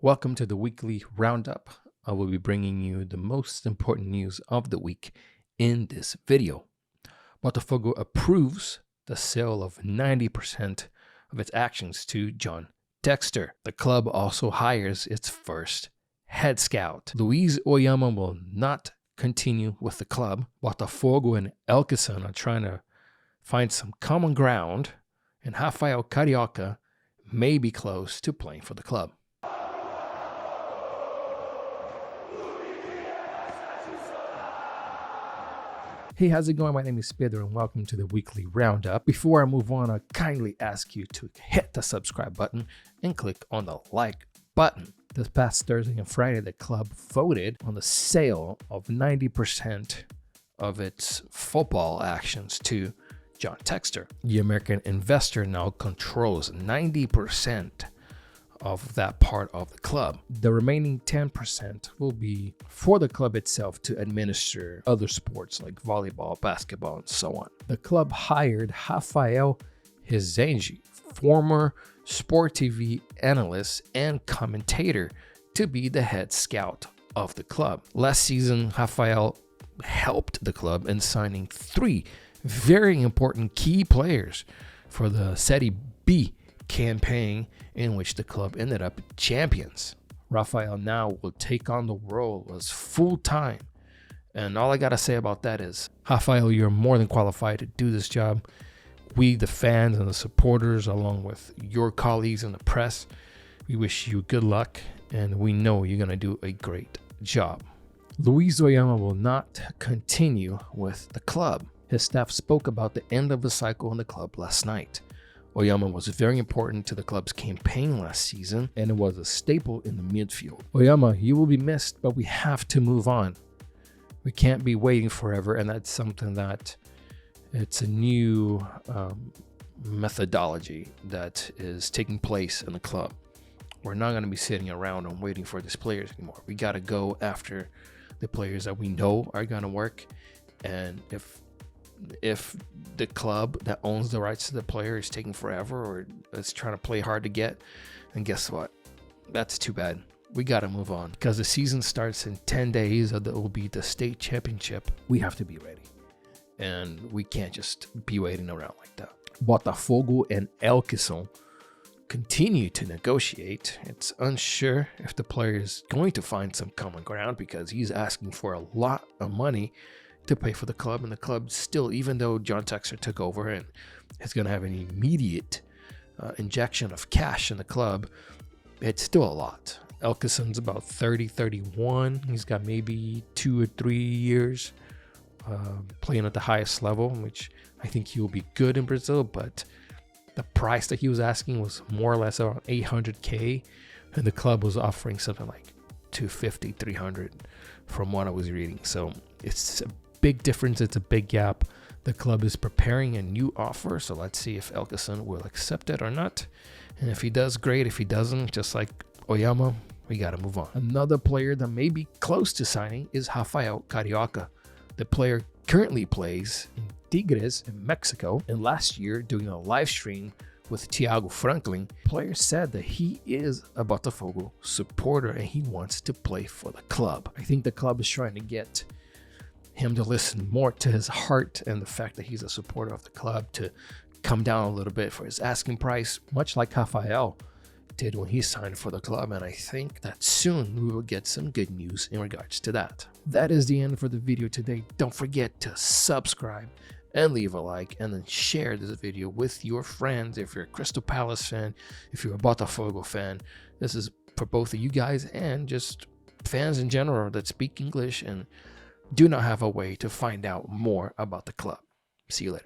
Welcome to the weekly roundup. I will be bringing you the most important news of the week in this video. Botafogo approves the sale of 90% of its actions to John Textor. The club also hires its first head scout. Luiz Oyama will not continue with the club. Botafogo and Elkeson are trying to find some common ground, and Rafael Carioca may be close to playing for the club. Hey, how's it going? My name is Pedro and welcome to the weekly roundup. Before I move on, I kindly ask you to hit the subscribe button and click on the like button. This past Thursday and Friday, the club voted on the sale of 90% of its football actions to John Textor. The American investor now controls 90% of that part of the club. The remaining 10% will be for the club itself to administer other sports like volleyball, basketball, and so on. The club hired Rafael Rezende, former Sport TV analyst and commentator, to be the head scout of the club. Last season, Rafael helped the club in signing 3 very important key players for the Serie B campaign in which the club ended up champions. Rafael now will take on the role as full-time. And all I gotta say about that is, Rafael, you're more than qualified to do this job. We, the fans and the supporters, along with your colleagues in the press, we wish you good luck, and we know you're gonna do a great job. Luiz Oyama will not continue with the club. His staff spoke about the end of the cycle in the club last night. Oyama was very important to the club's campaign last season, and it was a staple in the midfield. Oyama, you will be missed, but we have to move on. We can't be waiting forever, and that's something that it's a new methodology that is taking place in the club. We're not going to be sitting around and waiting for these players anymore. We got to go after the players that we know are going to work, and if the club that owns the rights to the player is taking forever or is trying to play hard to get, then guess what? That's too bad. We got to move on because the season starts in 10 days. It will be the state championship. We have to be ready, and we can't just be waiting around like that. Botafogo and Elkeson continue to negotiate. It's unsure if the player is going to find some common ground because he's asking for a lot of money to pay for the club, and the club still, even though John Textor took over and is going to have an immediate injection of cash in the club, it's still a lot. Elkeson's about 30, 31. He's got maybe 2 or 3 years playing at the highest level, which I think he will be good in Brazil, but the price that he was asking was more or less around 800K, and the club was offering something like 250, 300 from what I was reading. So it's a big difference. It's a big gap. The club is preparing a new offer, so let's see if Elkeson will accept it or not. And if he does, great. If he doesn't, just like Oyama, we got to move on. Another player that may be close to signing is Rafael Carioca. The player currently plays in Tigres in Mexico, and last year, doing a live stream with Thiago Franklin, the player said that he is a Botafogo supporter and he wants to play for the club. I think the club is trying to get him to listen more to his heart and the fact that he's a supporter of the club, to come down a little bit for his asking price, much like Rafael did when he signed for the club. And I think that soon we will get some good news in regards to that. That is the end for the video today. Don't forget to subscribe and leave a like, and then share this video with your friends. If you're a Crystal Palace fan, if you're a Botafogo fan, this is for both of you guys and just fans in general that speak English and do not have a way to find out more about the club. See you later.